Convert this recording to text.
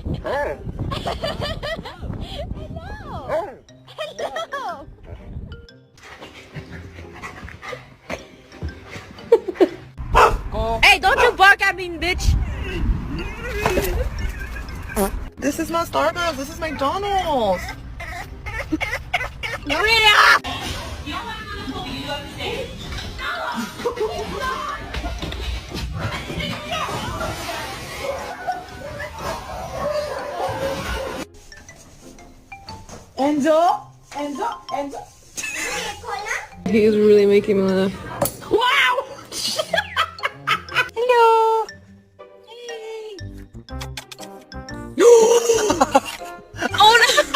Hello. Hello. Hey, don't you bark at me, bitch. This is not Starbucks. This is McDonald's. Maria! Enzo. He's really making me laugh.